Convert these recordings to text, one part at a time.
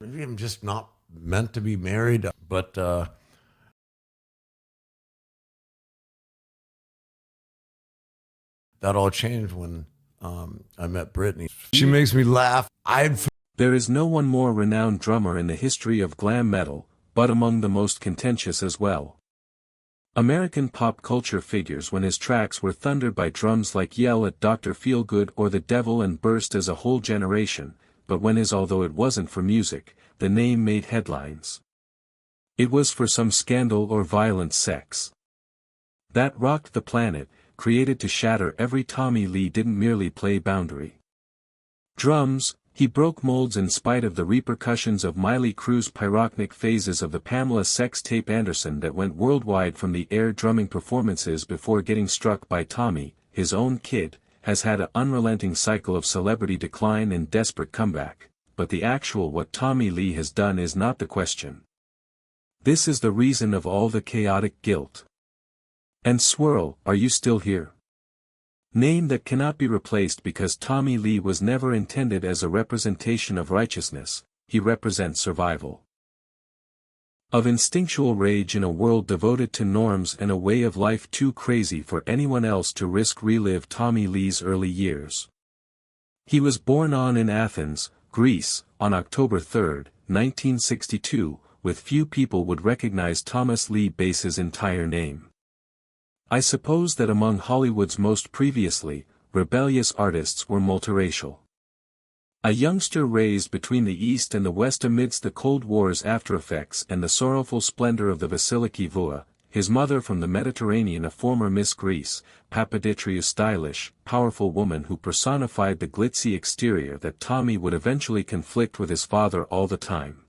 Maybe I'm just not meant to be married, but that all changed when I met Brittany. She makes me laugh. There is no one more renowned drummer in the history of glam metal, but among the most contentious as well. American pop culture figures when his tracks were thundered by drums like Yell at Dr. Feelgood or The Devil and Burst as a whole generation, but when although it wasn't for music, the name made headlines. It was for some scandal or violent sex. That rocked the planet, created to shatter every Tommy Lee didn't merely play boundary drums, he broke molds in spite of the repercussions of Mötley Crüe's pyrotechnic phases of the Pamela sex tape Anderson that went worldwide from the air drumming performances before getting struck by Tommy, his own kid, has had an unrelenting cycle of celebrity decline and desperate comeback, but the actual what Tommy Lee has done is not the question. This is the reason of all the chaotic guilt. And swirl, are you still here? Name that cannot be replaced because Tommy Lee was never intended as a representation of righteousness, he represents survival. Of instinctual rage in a world devoted to norms and a way of life too crazy for anyone else to risk relive Tommy Lee's early years. He was born in Athens, Greece, on October 3, 1962, with few people would recognize Thomas Lee Bass's entire name. I suppose that among Hollywood's most previously rebellious artists were multiracial. A youngster raised between the East and the West amidst the Cold War's aftereffects and the sorrowful splendor of the Vasiliki Vua, his mother from the Mediterranean a former Miss Greece, Papaditri a stylish, powerful woman who personified the glitzy exterior that Tommy would eventually conflict with his father all the time.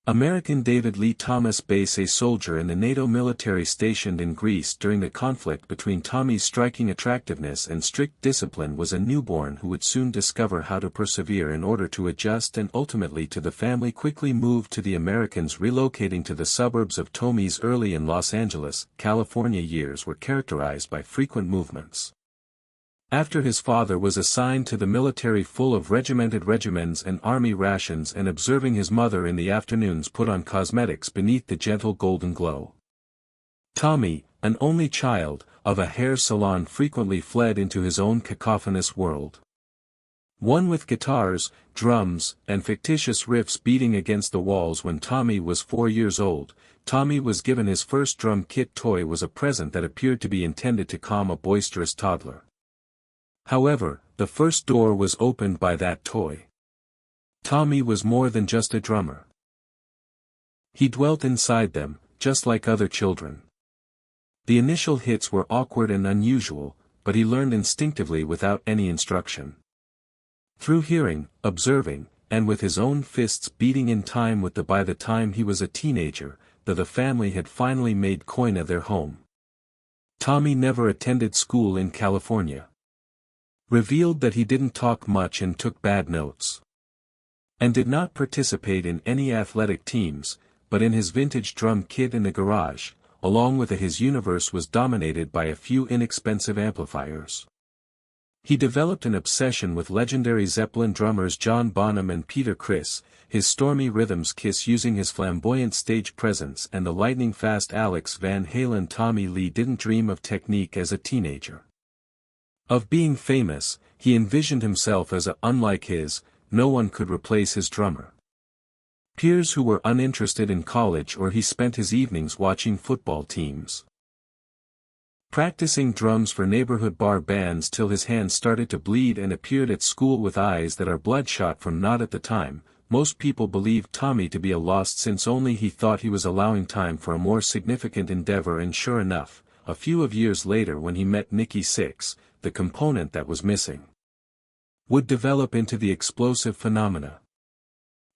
American David Lee Thomas Bass, a soldier in the NATO military stationed in Greece during the conflict between Tommy's striking attractiveness and strict discipline, was a newborn who would soon discover how to persevere in order to adjust, and ultimately to the family quickly moved to the Americans, relocating to the suburbs of Tommy's early in Los Angeles, California years were characterized by frequent movements. After his father was assigned to the military full of regimented regiments and army rations, and observing his mother in the afternoons put on cosmetics beneath the gentle golden glow. Tommy, an only child, of a hair salon, frequently fled into his own cacophonous world. One with guitars, drums, and fictitious riffs beating against the walls. When Tommy was 4 years old, Tommy was given his first drum kit toy was a present that appeared to be intended to calm a boisterous toddler. However, the first door was opened by that toy. Tommy was more than just a drummer. He dwelt inside them, just like other children. The initial hits were awkward and unusual, but he learned instinctively without any instruction. Through hearing, observing, and with his own fists beating in time with by the time he was a teenager, the family had finally made Koina their home. Tommy never attended school in California. Revealed that he didn't talk much and took bad notes. And did not participate in any athletic teams, but in his vintage drum kit in the garage, along with his universe was dominated by a few inexpensive amplifiers. He developed an obsession with legendary Zeppelin drummers John Bonham and Peter Criss, his stormy rhythms Kiss using his flamboyant stage presence, and the lightning-fast Alex Van Halen. Tommy Lee didn't dream of technique as a teenager. Of being famous, he envisioned himself as unlike his, no one could replace his drummer. Peers who were uninterested in college, or he spent his evenings watching football teams. Practicing drums for neighborhood bar bands till his hands started to bleed, and appeared at school with eyes that are bloodshot from not at the time. Most people believed Tommy to be a lost since only he thought he was allowing time for a more significant endeavor, and sure enough, a few years later when he met Nikki Sixx, the component that was missing would develop into the explosive phenomena.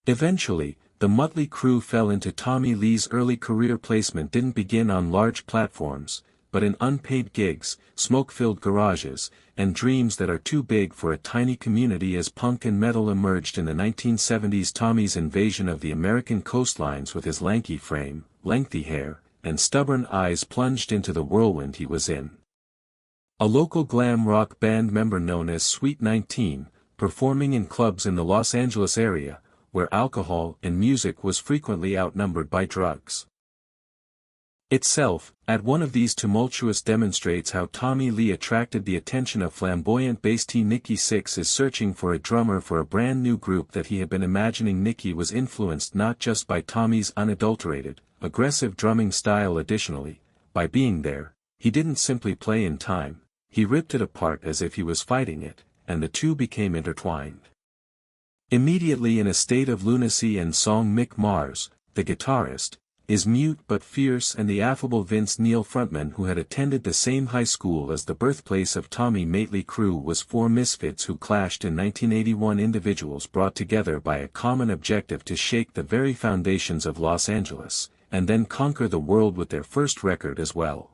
Eventually, the Mötley Crüe fell into Tommy Lee's early career. Placement didn't begin on large platforms, but in unpaid gigs, smoke-filled garages, and dreams that are too big for a tiny community. As punk and metal emerged in the 1970s, Tommy's invasion of the American coastlines with his lanky frame, lengthy hair, and stubborn eyes plunged into the whirlwind he was in. A local glam rock band member known as Sweet 19, performing in clubs in the Los Angeles area, where alcohol and music was frequently outnumbered by drugs. Itself, at one of these tumultuous demonstrates how Tommy Lee attracted the attention of flamboyant bassist Nikki Sixx is searching for a drummer for a brand new group that he had been imagining. Nikki was influenced not just by Tommy's unadulterated, aggressive drumming style. Additionally, by being there, he didn't simply play in time, he ripped it apart as if he was fighting it, and the two became intertwined. Immediately in a state of lunacy and song, Mick Mars, the guitarist, is mute but fierce, and the affable Vince Neil, frontman who had attended the same high school as the birthplace of Tommy, Mötley Crüe, was four misfits who clashed in 1981, individuals brought together by a common objective to shake the very foundations of Los Angeles, and then conquer the world with their first record as well.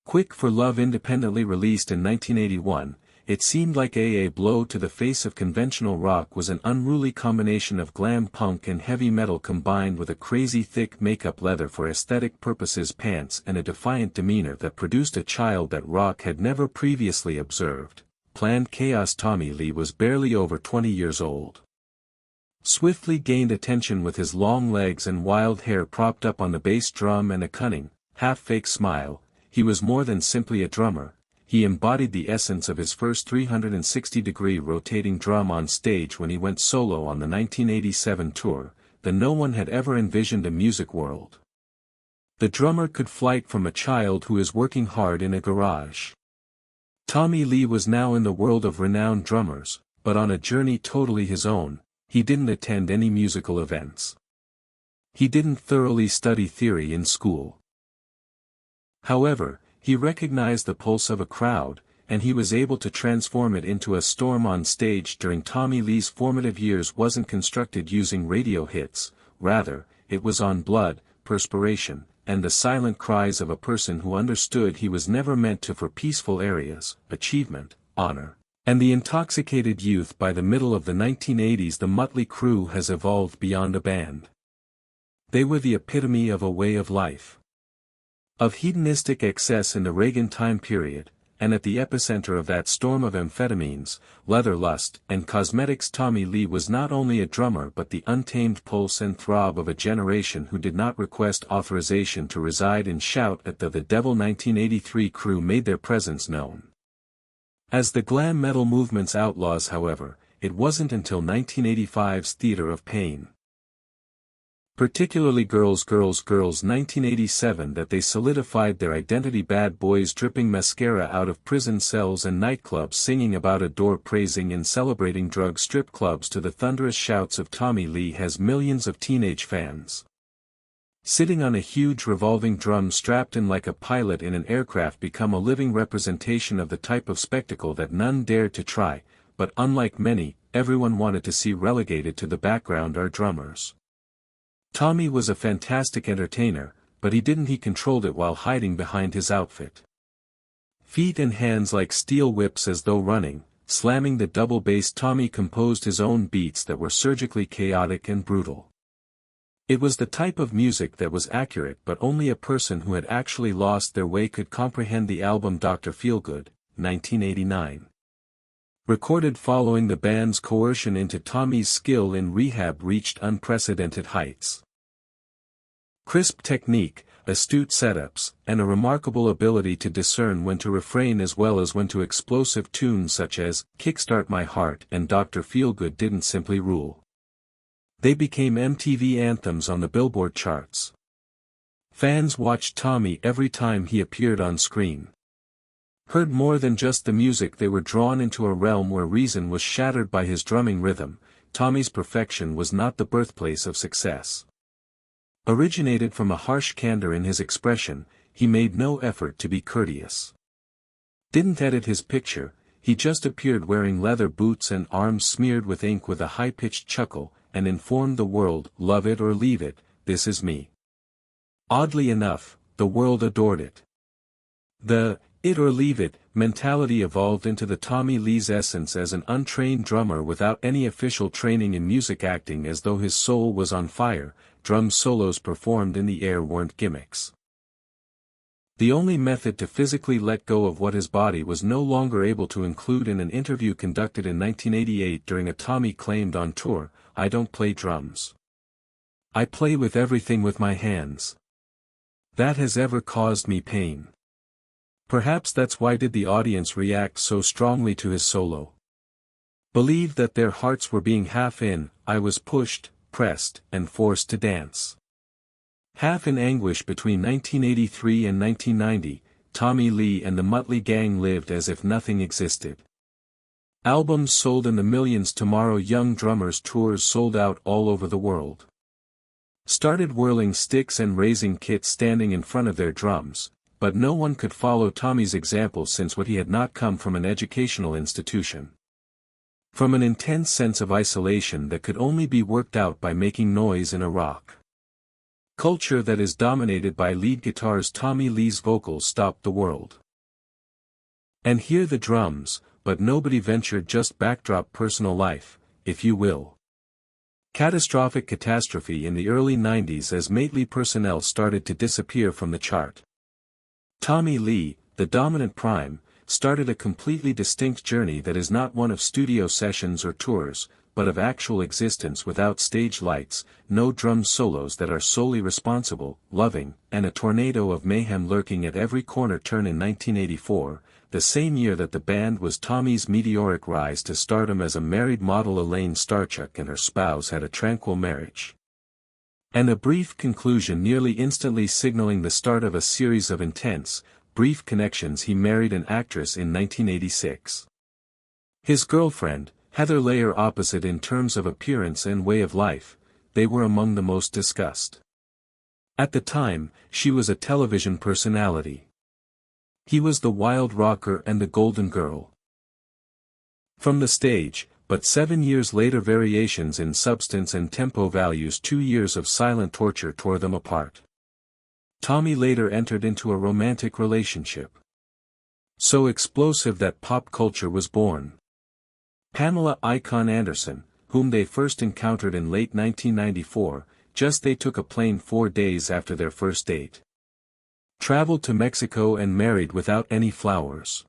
Quick for Love, independently released in 1981, it seemed like a blow to the face of conventional rock was an unruly combination of glam punk and heavy metal combined with a crazy thick makeup, leather for aesthetic purposes pants, and a defiant demeanor that produced a child that rock had never previously observed. Planned chaos. Tommy Lee was barely over 20 years old. Swiftly gained attention with his long legs and wild hair propped up on the bass drum and a cunning, half-fake smile. He was more than simply a drummer. He embodied the essence of his first 360-degree rotating drum on stage when he went solo on the 1987 tour, the no one had ever envisioned a music world. The drummer could flight from a child who is working hard in a garage. Tommy Lee was now in the world of renowned drummers, but on a journey totally his own. He didn't attend any musical events. He didn't thoroughly study theory in school. However, he recognized the pulse of a crowd, and he was able to transform it into a storm on stage. During Tommy Lee's formative years wasn't constructed using radio hits, rather, it was on blood, perspiration, and the silent cries of a person who understood he was never meant to for peaceful areas, achievement, honor, and the intoxicated youth. By the middle of the 1980s, the Mötley Crüe has evolved beyond a band. They were the epitome of a way of life, of hedonistic excess in the Reagan time period, and at the epicenter of that storm of amphetamines, leather lust, and cosmetics. Tommy Lee was not only a drummer but the untamed pulse and throb of a generation who did not request authorization to reside and shout at the devil. 1983 Crüe made their presence known as the glam metal movement's outlaws. However, it wasn't until 1985's Theater of Pain, particularly Girls 1987, that they solidified their identity. Bad boys dripping mascara out of prison cells and nightclubs, singing about a door, praising and celebrating drug strip clubs to the thunderous shouts of Tommy Lee has millions of teenage fans. Sitting on a huge revolving drum strapped in like a pilot in an aircraft, become a living representation of the type of spectacle that none dared to try, but unlike many, everyone wanted to see relegated to the background are drummers. Tommy was a fantastic entertainer, but he controlled it while hiding behind his outfit. Feet and hands like steel whips as though running, slamming the double bass. Tommy composed his own beats that were surgically chaotic and brutal. It was the type of music that was accurate, but only a person who had actually lost their way could comprehend. The album Dr. Feelgood, 1989. Recorded following the band's coercion into Tommy's skill in rehab, reached unprecedented heights. Crisp technique, astute setups, and a remarkable ability to discern when to refrain as well as when to explosive tunes such as Kickstart My Heart and Dr. Feelgood didn't simply rule. They became MTV anthems on the Billboard charts. Fans watched Tommy every time he appeared on screen. Heard more than just the music, they were drawn into a realm where reason was shattered by his drumming rhythm. Tommy's perfection was not the birthplace of success. Originated from a harsh candor in his expression, he made no effort to be courteous. Didn't edit his picture, he just appeared wearing leather boots and arms smeared with ink with a high-pitched chuckle, and informed the world, love it or leave it, this is me. Oddly enough, the world adored it. The it or leave it mentality evolved into the Tommy Lee's essence as an untrained drummer without any official training in music, acting as though his soul was on fire. Drum solos performed in the air weren't gimmicks. The only method to physically let go of what his body was no longer able to include. In an interview conducted in 1988 during a Tommy claimed on tour, I don't play drums. I play with everything with my hands. That has ever caused me pain. Perhaps that's why did the audience react so strongly to his solo. Believed that their hearts were being half in, I was pushed, pressed, and forced to dance. Half in anguish between 1983 and 1990, Tommy Lee and the Mötley Gang lived as if nothing existed. Albums sold in the millions. Tomorrow Young Drummers tours sold out all over the world. Started whirling sticks and raising kits standing in front of their drums, but no one could follow Tommy's example since he had not come from an educational institution. From an intense sense of isolation that could only be worked out by making noise in a rock culture that is dominated by lead guitars. Tommy Lee's vocals stopped the world. And hear the drums, but nobody ventured. Just backdrop personal life, if you will. Catastrophic catastrophe in the early 90s as Mötley personnel started to disappear from the chart. Tommy Lee, the dominant prime, started a completely distinct journey that is not one of studio sessions or tours, but of actual existence without stage lights, no drum solos that are solely responsible, loving, and a tornado of mayhem lurking at every corner turn. In 1984, the same year that the band was Tommy's meteoric rise to stardom as a married model, Elaine Starchuk and her spouse had a tranquil marriage. And a brief conclusion nearly instantly signaling the start of a series of intense, brief connections. He married an actress in 1986. His girlfriend, Heather Layer, opposite in terms of appearance and way of life, they were among the most discussed. At the time, she was a television personality. He was the wild rocker and the golden girl. From the stage, but 7 years later variations in substance and tempo values. 2 years of silent torture tore them apart. Tommy later entered into a romantic relationship. So explosive that pop culture was born. Pamela Icon Anderson, whom they first encountered in late 1994, they took a plane 4 days after their first date. Traveled to Mexico and married without any flowers.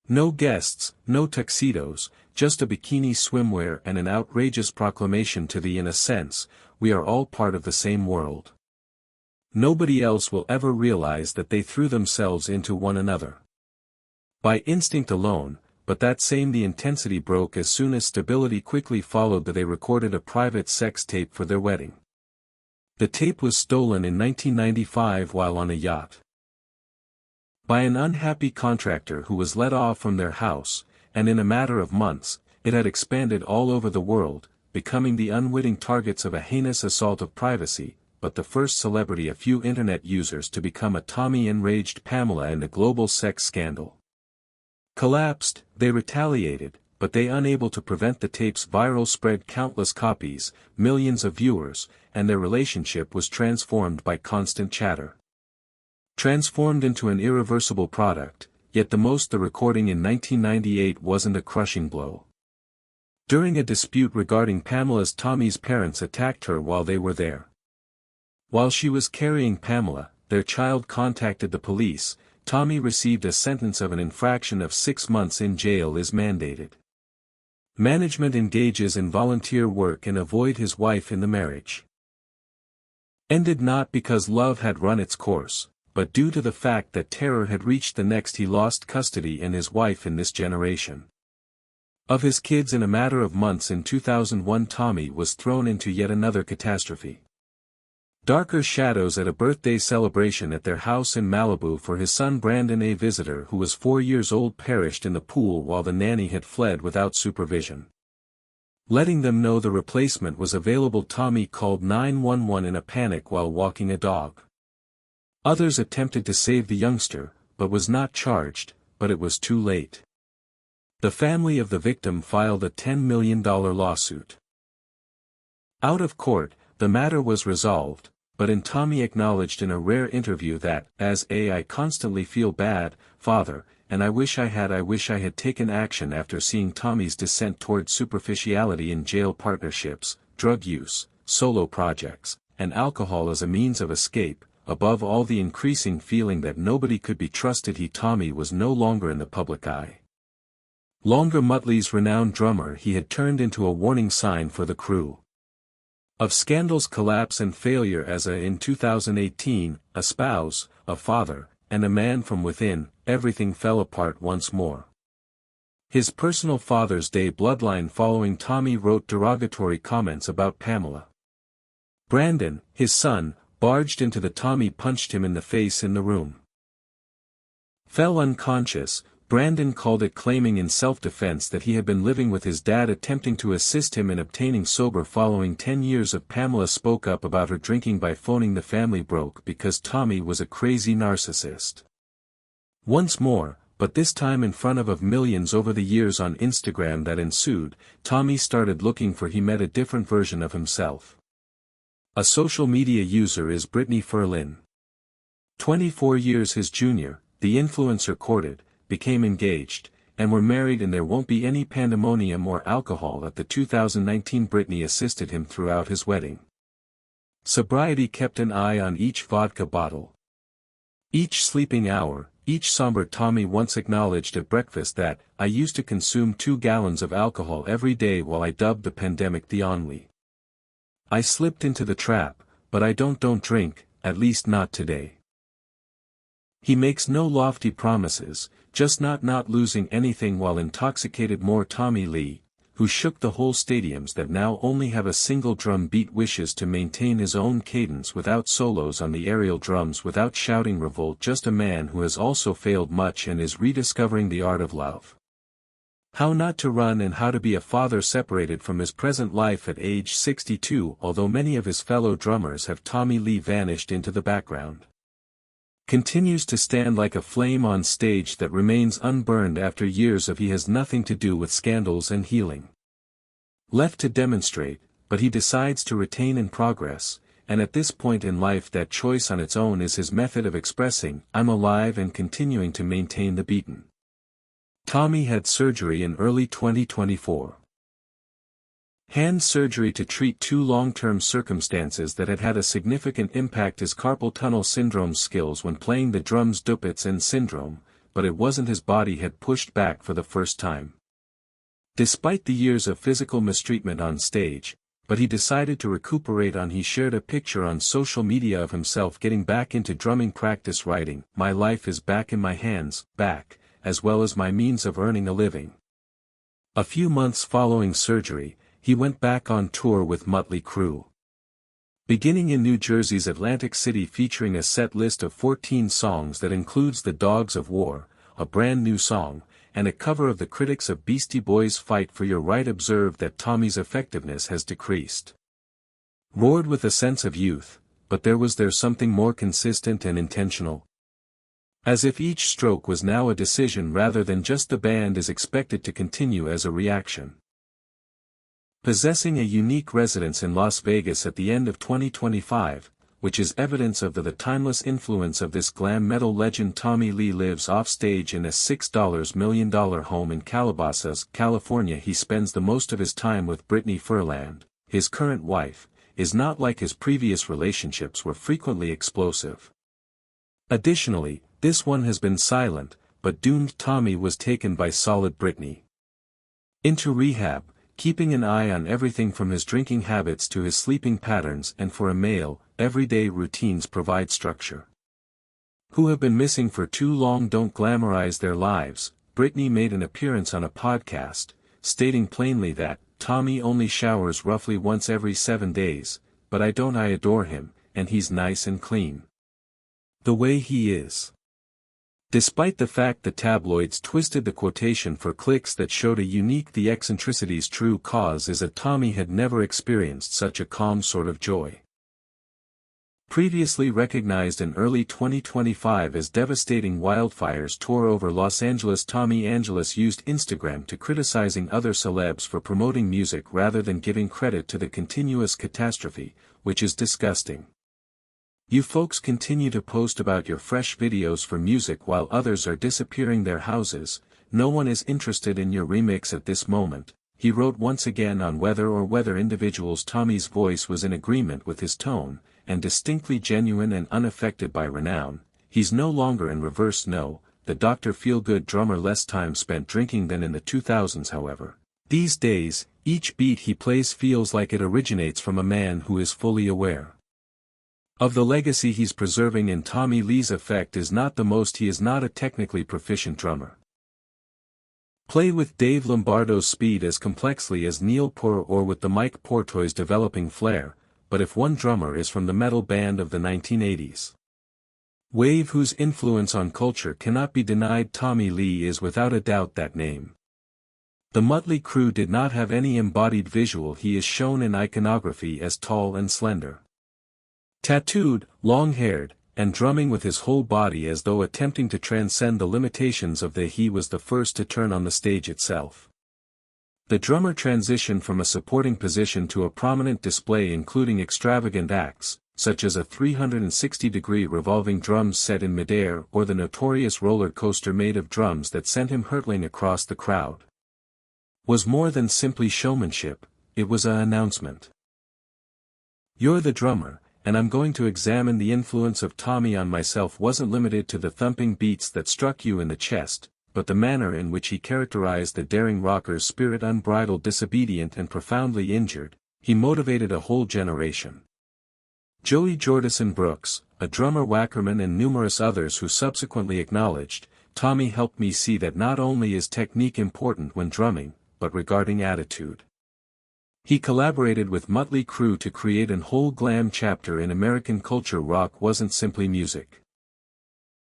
No guests, no tuxedos, just a bikini swimwear and an outrageous proclamation to the in a sense, we are all part of the same world. Nobody else will ever realize that they threw themselves into one another. By instinct alone, but that same the intensity broke as soon as stability quickly followed. That they recorded a private sex tape for their wedding. The tape was stolen in 1995 while on a yacht. By an unhappy contractor who was let off from their house, and in a matter of months, it had expanded all over the world, becoming the unwitting targets of a heinous assault of privacy, but the first celebrity a few internet users to become a Tommy enraged Pamela and a global sex scandal. Collapsed, they retaliated, but they unable to prevent the tape's viral spread countless copies, millions of viewers, and their relationship was transformed by constant chatter. Transformed into an irreversible product, yet the recording in 1998 wasn't a crushing blow. During a dispute regarding Tommy's parents attacked her while they were there. While she was carrying Pamela, their child contacted the police. Tommy received a sentence of an infraction of 6 months in jail is mandated. Management engages in volunteer work and avoid his wife in the marriage. Ended not because love had run its course, but due to the fact that terror had reached the next. He lost custody and his wife in this generation. Of his kids in a matter of months. In 2001 Tommy was thrown into yet another catastrophe. Darker shadows at a birthday celebration at their house in Malibu for his son Brandon. A visitor who was 4 years old perished in the pool while the nanny had fled without supervision. Letting them know the replacement was available, Tommy called 911 in a panic while walking a dog. Others attempted to save the youngster, but was not charged, but it was too late. The family of the victim filed a $10 million lawsuit. Out of court, the matter was resolved, but Tommy acknowledged in a rare interview that, I constantly feel bad, Father, and I wish I had taken action after seeing Tommy's descent toward superficiality in jail partnerships, drug use, solo projects, and alcohol as a means of escape, above all the increasing feeling that nobody could be trusted. Tommy was no longer in the public eye. Longer Mötley's renowned drummer, he had turned into a warning sign for the Crüe. Of Scandal's collapse and failure as in 2018, a spouse, a father, and a man from within, everything fell apart once more. His personal Father's Day bloodline following Tommy wrote derogatory comments about Pamela. Brandon, his son, barged into the Tommy punched him in the face in the room. Fell unconscious, Brandon called it, claiming in self-defense that he had been living with his dad attempting to assist him in obtaining sober following 10 years of Pamela spoke up about her drinking by phoning the family broke because Tommy was a crazy narcissist. Once more, but this time in front of millions over the years on Instagram that ensued, Tommy started looking for he met a different version of himself. A social media user is Brittany Furlan. 24 years his junior, the influencer courted, became engaged, and were married, and there won't be any pandemonium or alcohol at the 2019. Brittany assisted him throughout his wedding. Sobriety kept an eye on each vodka bottle. Each sleeping hour, each somber. Tommy once acknowledged at breakfast that, "I used to consume 2 gallons of alcohol every day while I dubbed the pandemic the ennui. I slipped into the trap, but I don't drink, at least not today." He makes no lofty promises, just not losing anything while intoxicated. More Tommy Lee, who shook the whole stadiums that now only have a single drum beat, wishes to maintain his own cadence without solos on the aerial drums, without shouting revolt. Just a man who has also failed much and is rediscovering the art of love. How not to run and how to be a father separated from his present life at age 62. Although many of his fellow drummers have, Tommy Lee vanished into the background. Continues to stand like a flame on stage that remains unburned after years of he has nothing to do with scandals and healing. Left to demonstrate, but he decides to retain in progress, and at this point in life that choice on its own is his method of expressing, "I'm alive," and continuing to maintain the beaten. Tommy had surgery in early 2024. Hand surgery to treat 2 long-term circumstances that had had a significant impact: his carpal tunnel syndrome skills when playing the drums, Dupuytren syndrome, but it wasn't his body had pushed back for the first time. Despite the years of physical mistreatment on stage, but he decided to recuperate on. He shared a picture on social media of himself getting back into drumming practice, writing, "My life is back in my hands, back, as well as my means of earning a living." A few months following surgery, he went back on tour with Mötley Crüe. Beginning in New Jersey's Atlantic City, featuring a set list of 14 songs that includes The Dogs of War, a brand new song, and a cover of the critics of Beastie Boys' Fight for Your Right. Observed that Tommy's effectiveness has decreased. Roared with a sense of youth, but there something more consistent and intentional. As if each stroke was now a decision rather than just the band is expected to continue as a reaction. Possessing a unique residence in Las Vegas at the end of 2025, which is evidence of the timeless influence of this glam metal legend. Tommy Lee lives offstage in a $6 million home in Calabasas, California. He spends the most of his time with Brittany Furlan, his current wife, is not like his previous relationships were frequently explosive. Additionally, this one has been silent, but doomed. Tommy was taken by solid Brittany. Into rehab, keeping an eye on everything from his drinking habits to his sleeping patterns, and for a male, everyday routines provide structure. Who have been missing for too long don't glamorize their lives. Brittany made an appearance on a podcast, stating plainly that, "Tommy only showers roughly once every 7 days, but I adore him, and he's nice and clean. The way he is." Despite the fact the tabloids twisted the quotation for clicks that showed the eccentricity's true cause is that Tommy had never experienced such a calm sort of joy. Previously recognized in early 2025 as devastating wildfires tore over Los Angeles, Tommy Angeles used Instagram to criticizing other celebs for promoting music rather than giving credit to the continuous catastrophe, which is disgusting. You folks continue to post about your fresh videos for music while others are disappearing their houses. No one is interested in your remix at this moment, he wrote once again on whether individuals. Tommy's voice was in agreement with his tone, and distinctly genuine and unaffected by renown. He's no longer in reverse. No, the Dr. Feelgood drummer less time spent drinking than in the 2000s however. These days, each beat he plays feels like it originates from a man who is fully aware of the legacy he's preserving. In Tommy Lee's effect is not the most. He is not a technically proficient drummer. Play with Dave Lombardo's speed as complexly as Neil Peart or with the Mike Portoy's developing flair, but if one drummer is from the metal band of the 1980s wave whose influence on culture cannot be denied, Tommy Lee is without a doubt that name. The Mötley Crüe did not have any embodied visual. He is shown in iconography as tall and slender, tattooed, long-haired, and drumming with his whole body as though attempting to transcend the limitations of the he was the first to turn on the stage itself. The drummer transitioned from a supporting position to a prominent display including extravagant acts, such as a 360-degree revolving drums set in midair or the notorious roller coaster made of drums that sent him hurtling across the crowd. Was more than simply showmanship, it was an announcement. You're the drummer, and I'm going to examine the influence of Tommy on myself. Wasn't limited to the thumping beats that struck you in the chest, but the manner in which he characterized the daring rocker's spirit, unbridled, disobedient and profoundly injured. He motivated a whole generation. Joey Jordison Brooks, a drummer Wackerman and numerous others who subsequently acknowledged, Tommy helped me see that not only is technique important when drumming, but regarding attitude. He collaborated with Mötley Crüe to create an whole glam chapter in American culture. Rock wasn't simply music.